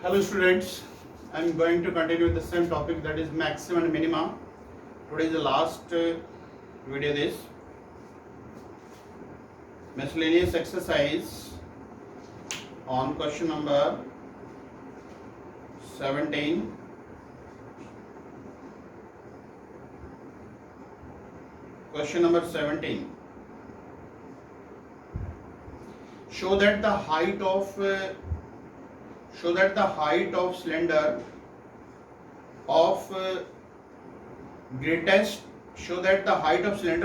Hello students, I am going to continue with the same topic, that is maximum and minima. Today is the last video. This miscellaneous exercise on question number 17. Question number 17. Show that the height of cylinder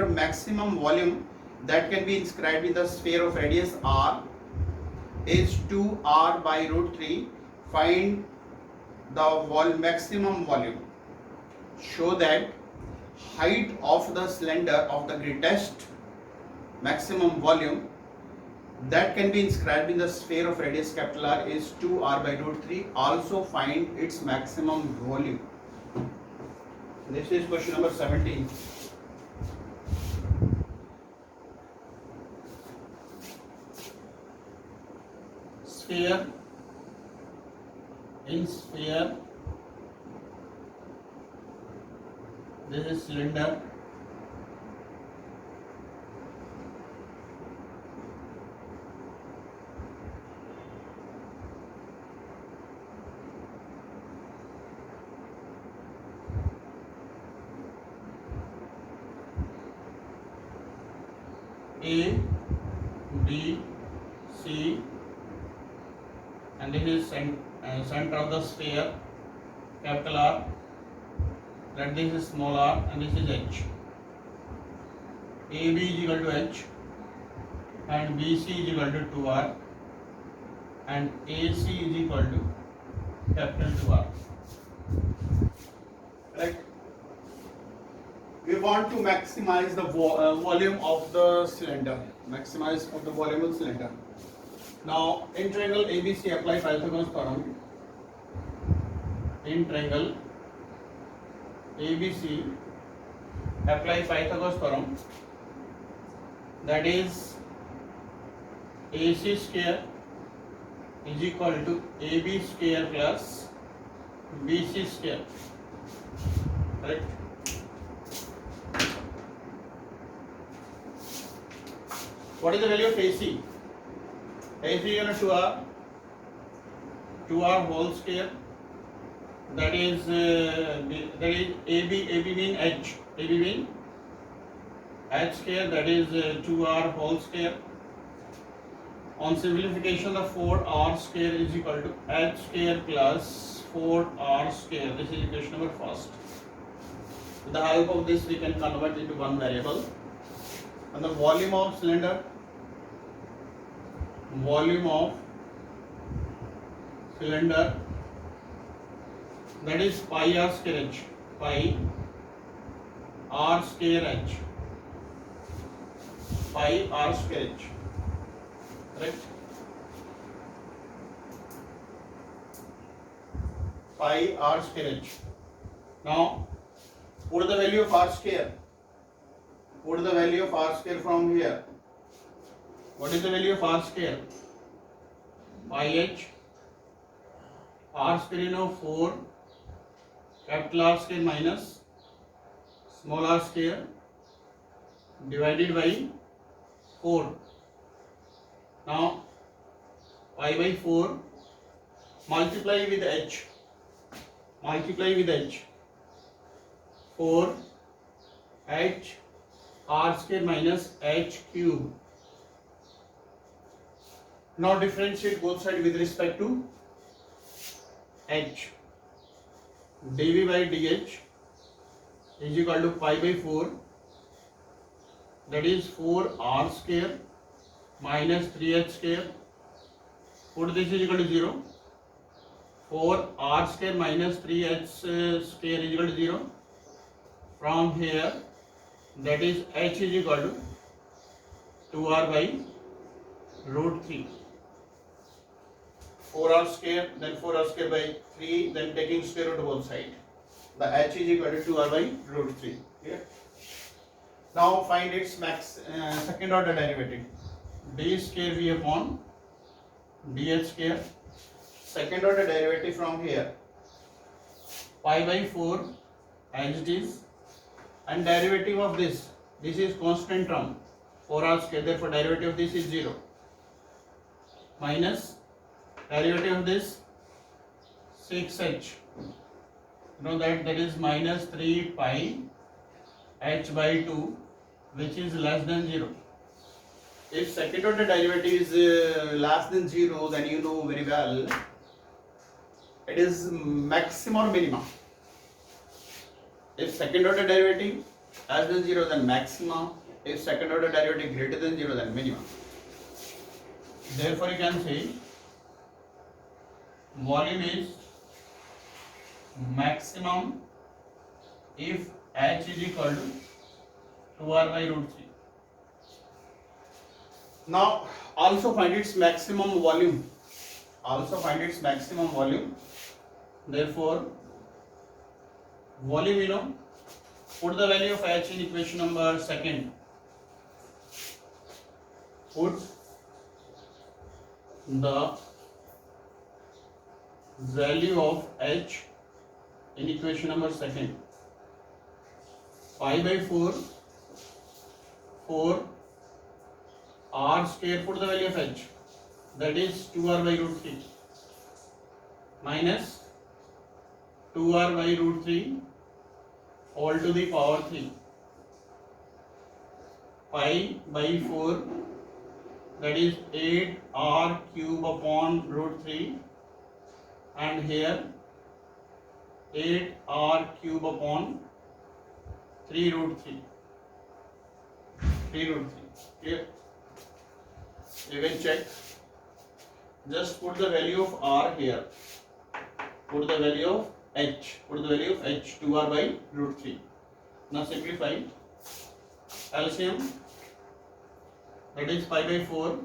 of maximum volume that can be inscribed in the sphere of radius r is 2r by root 3. Find the maximum volume. Show that height of the cylinder of the greatest maximum volume that can be inscribed in the sphere of radius capital R is 2r by root 3. Also find its maximum volume. This is question number 17. Sphere, this is cylinder. A, B, C, and this is center of the sphere, capital R. Let this is small r and this is H. AB is equal to H and BC is equal to 2R and AC is equal to capital 2R. Correct? We want to maximize the volume of the cylinder. Maximize of the volume of the cylinder. Now, in triangle ABC, apply Pythagoras theorem. In triangle ABC, apply Pythagoras theorem. That is, AC square is equal to AB square plus BC square. Correct? What is the value of AC? AC is equal to 2R whole square. That is AB mean H. AB mean H square. That is 2R whole square. On simplification, the 4R square is equal to H square plus 4R square. This is equation number first. With the help of this, we can convert into one variable. And the volume of cylinder, that is pi r square h, pi r square h, pi r square h. Correct? Pi r square h. Now put the value of r square. Put the value of r square from here. What is the value of r square? Pi h. R square of 4 capital R square minus small r square divided by 4. Now pi by 4 multiply with h. 4 h r square minus h cube. Now differentiate both sides with respect to h. dv by dh is equal to pi by 4, that is 4r square minus 3h square. Put this is equal to 0. 4r square minus 3h square is equal to 0. From here, that is h is equal to 2r by root 3. 4r square, then 4r square by 3, then taking square root both side. The h is equal to 2r by root 3. Clear? Now find its second order derivative. D square v upon dh square. second order derivative from here, pi by 4 as it is, and derivative of this is constant term 4r square, therefore derivative of this is 0, minus derivative of this 6h, you know that is minus 3 pi h by 2, which is less than 0. If second order derivative is less than 0, then you know very well it is maximum or minimum. If second order derivative less than 0, then maximum. If second order derivative greater than 0, then minimum. Therefore you can say volume is maximum if h is equal to 2r by root 3. Now also find its maximum volume. Therefore volume, you know, put the value of h in equation number second. Put the value of h in equation number second. Pi by 4 r square, put the value of h, that is 2r by root 3, minus 2r by root 3 all to the power 3, pi by 4, that is 8r cube upon root 3, and here 8r cube upon 3 root 3. Clear? You can check. Just put the value of r here. Put the value of h. Put the value of h, 2r by root 3. Now simplify. LCM, that is pi by 4.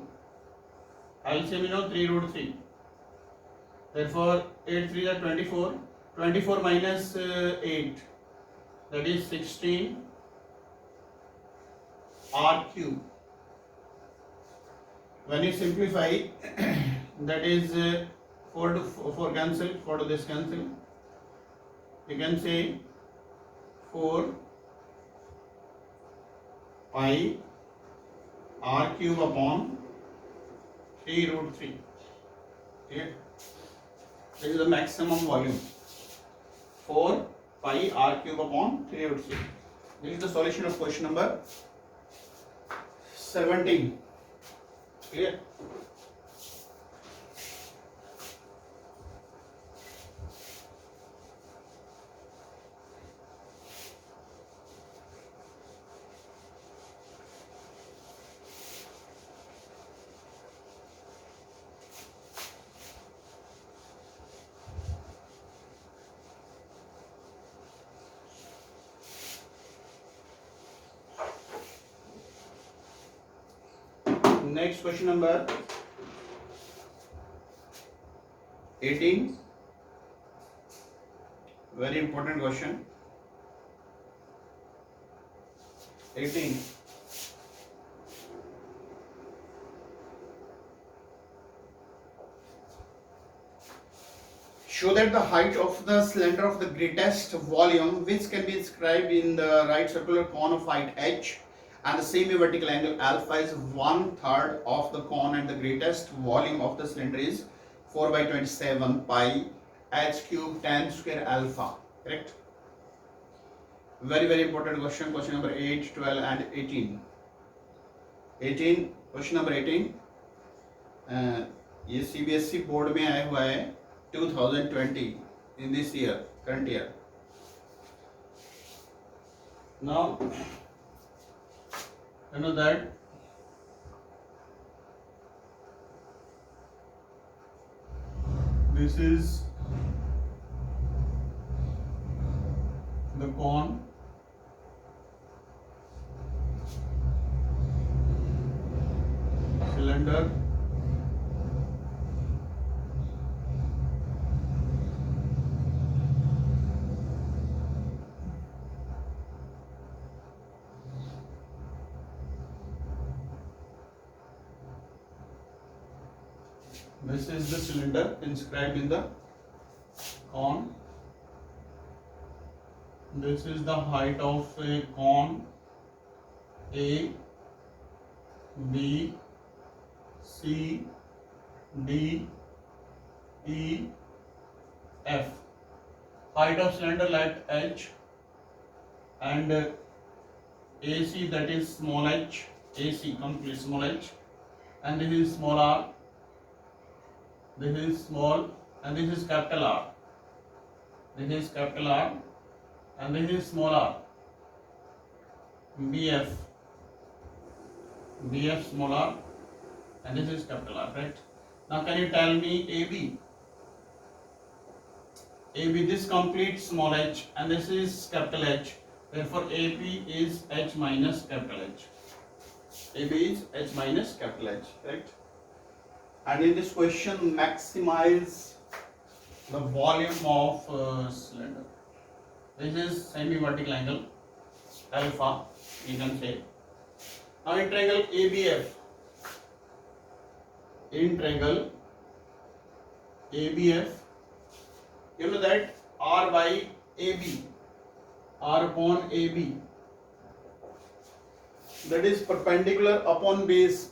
LCM, you know, 3 root 3. Therefore 8 3 are 24. 24 minus 8, that is 16 r cube. When you simplify, that is 4 to 4 cancel, 4 to this cancel. You can say 4 pi r cube upon 3 root 3. Okay? This is the maximum volume. 4 pi r cube upon 3 root 3. This is the solution of question number 17. Clear? Next question number 18. Very important question. 18. Show that the height of the cylinder of the greatest volume, which can be described in the right circular cone of height h, and the semi-vertical angle alpha is 1/3 of the cone, and the greatest volume of the cylinder is 4 by 27 pi h cube tan square alpha. Correct? Very very important question. Question number 8, 12 and 18. 18 question number 18 ये CBSE board में आया हुआ है 2020 in this year, current year. Now you know that this is the cone, cylinder, This is the cylinder inscribed in the cone. This is the height of a cone A, B, C, D, E, F. Height of cylinder at H, and AC, that is small h, AC complete small h, and this is small r, this is small, and this is capital R, this is capital R, and this is small r, BF, BF small r, and this is capital R, right? Now can you tell me AB? AB, this complete small h, and this is capital H. Therefore, AP is H minus capital H. AB is H minus capital H, right? And in this question, maximize the volume of cylinder. This is semi-vertical angle, alpha, you can say. Now in triangle ABF, in triangle ABF, you know that R by AB, R upon AB, that is perpendicular upon base,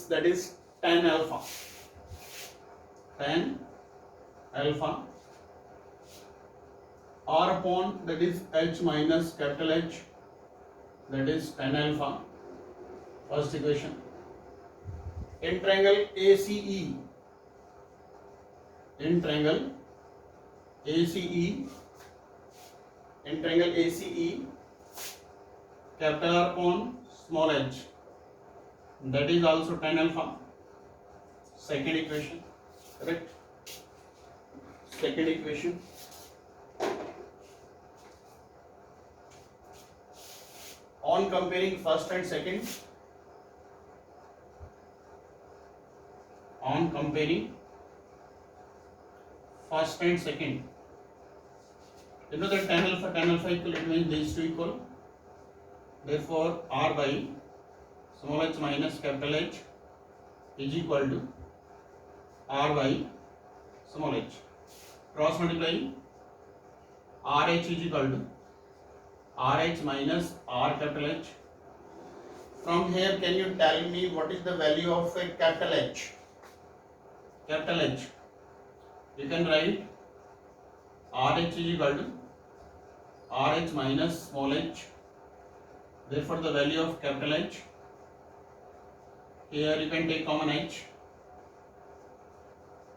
that is tan alpha, tan alpha, R upon, that is H minus capital H, that is tan alpha, first equation. In triangle ACE, in triangle ACE, in triangle ACE, capital R upon small h, that is also tan alpha, second equation, correct? Second equation. On comparing first and second, on comparing first and second, you know that tan alpha equal, it means these two equal. Therefore, R by small h minus capital H is equal to R by small h. Cross multiplying, RH is equal to RH minus R capital H. From here, can you tell me what is the value of a capital H? Capital H. You can write RH is equal to RH minus small h. Therefore, the value of capital H, here you can take common h,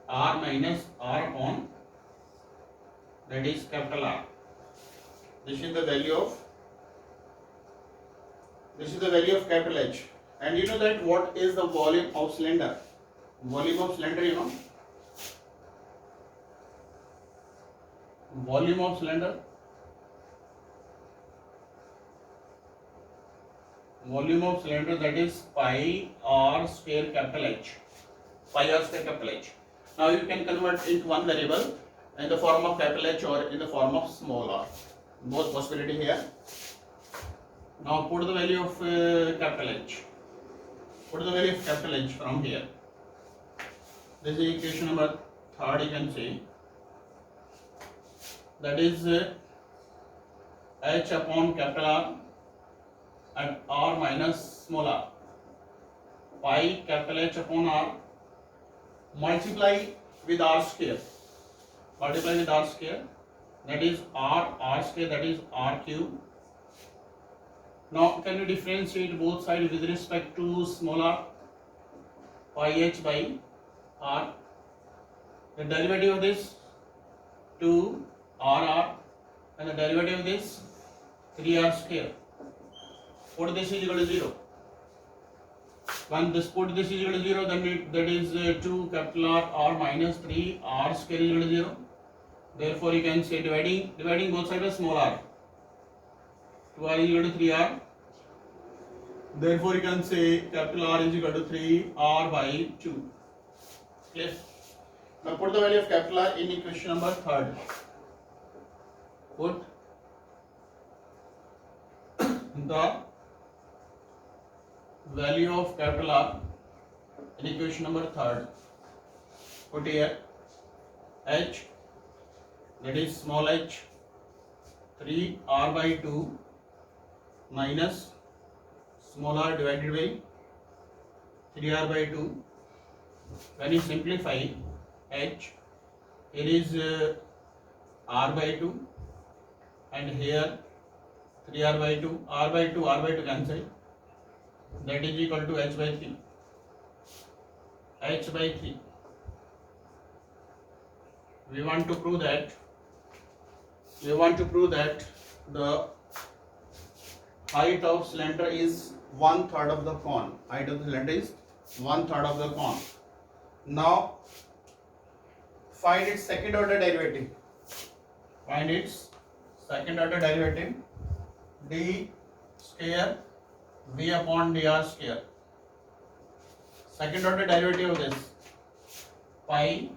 R minus R upon, that is capital R. This is the value of capital H. And you know that what is the volume of cylinder? Volume of cylinder, you know. Volume of cylinder. Volume of cylinder, that is pi r square capital H. Pi r square capital H. Now you can convert into one variable in the form of capital H or in the form of small r. Both possibility here. Now put the value of capital H. Put the value of capital H from here. This is equation number 3rd, you can say. That is H upon capital R at R minus small r. Pi capital H upon R, multiply with R square. Multiply with R square. That is R square, that is R cube. Now can you differentiate both sides with respect to small r? Pi h by r. The derivative of this 2 r, and the derivative of this 3r square. Put this is equal to 0. When this put this is equal to 0, then that is 2 capital R minus 3 r square is equal to 0. Therefore, you can say dividing both sides by small r. 2r is equal to 3r. Therefore, you can say capital R is equal to 3r by 2. Clear? Now put the value of capital R in equation number 3rd. Put the value of capital R in equation number 3rd. put here h, that is small h, 3r by 2 minus small r divided by 3r by 2. When you simplify h, here is r by 2 and here 3r by 2, r by 2 cancel, that is equal to h by 3. H by 3. We want to prove that the height of cylinder is 1/3 of the cone. Height of the cylinder is 1/3 of the cone. Now find its second order derivative. Find its second order derivative. D square V upon dr square. Second order derivative of this, pi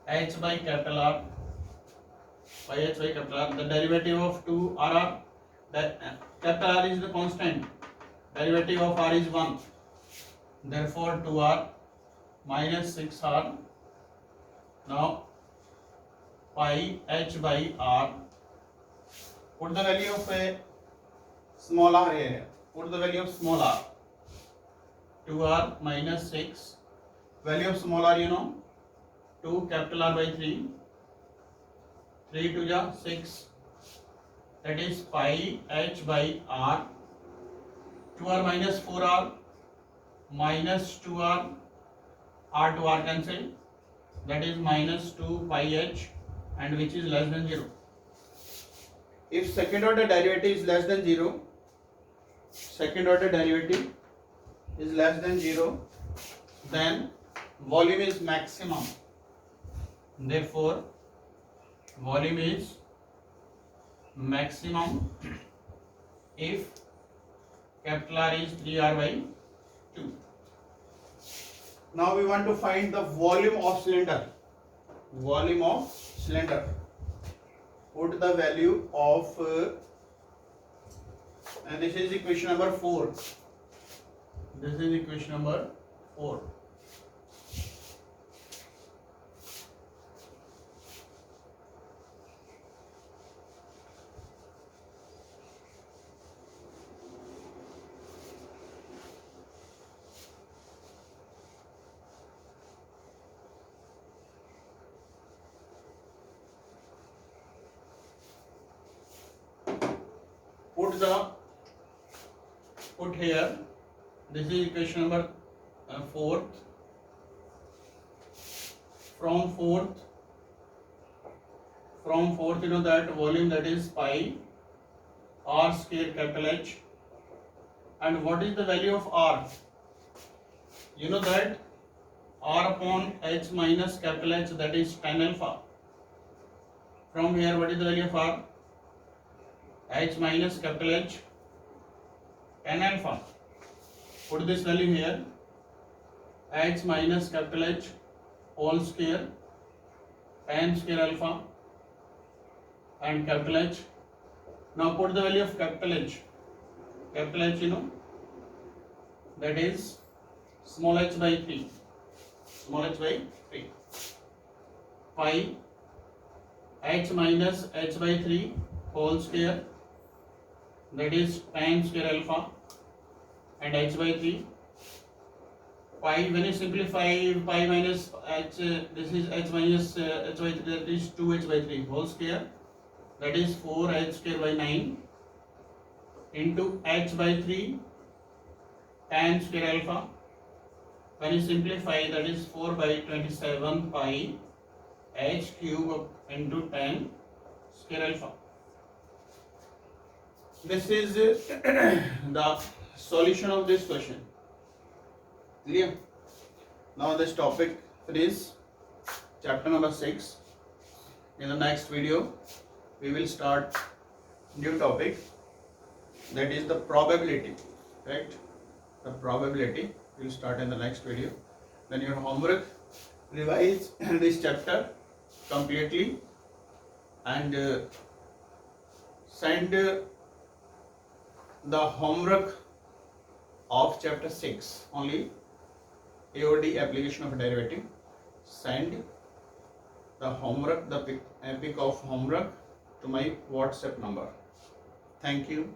h by capital R, pi h by capital R. The derivative of 2 r, that capital R is the constant. Derivative of r is 1. Therefore 2r minus 6r. Now pi h by r. Put the value of a small r here. Put the value of small r. 2r minus 6. Value of small r, 2 capital R by 3. 3 to the 6. That is pi h by r. 2r minus 4r minus 2r. R to r cancel. That is minus 2 pi h, and which is less than 0. If second order derivative is less than 0, then volume is maximum. Therefore volume is maximum if capital R is 3r by 2. Now we want to find the volume of cylinder. Put the value of and this is equation number 4. Put here, this is equation number 4th. From 4th, that volume, that is pi r square capital H. And what is the value of r? That r upon h minus capital H, that is tan alpha. From here, what is the value of r? H minus capital H, tan alpha. Put this value here, h minus capital H whole square, tan square alpha, and capital H. Now put the value of capital H. That is small h by 3. Pi h minus h by 3 whole square, that is tan square alpha, and h by 3. Pi, when you simplify pi minus h, this is h minus h by 3, that is 2h by 3 whole square, that is 4h square by 9 into h by 3 tan square alpha. When you simplify, that is 4 by 27 pi h cube into tan square alpha. This is the solution of this question. Clear? Now this topic is chapter number 6. In the next video, we will start new topic, that is the probability. Right? The probability will start in the next video. Then your homework, revise this chapter completely and send the homework of chapter 6 only, AOD, application of a derivative. send the homework, the pic of homework to my WhatsApp number. Thank you.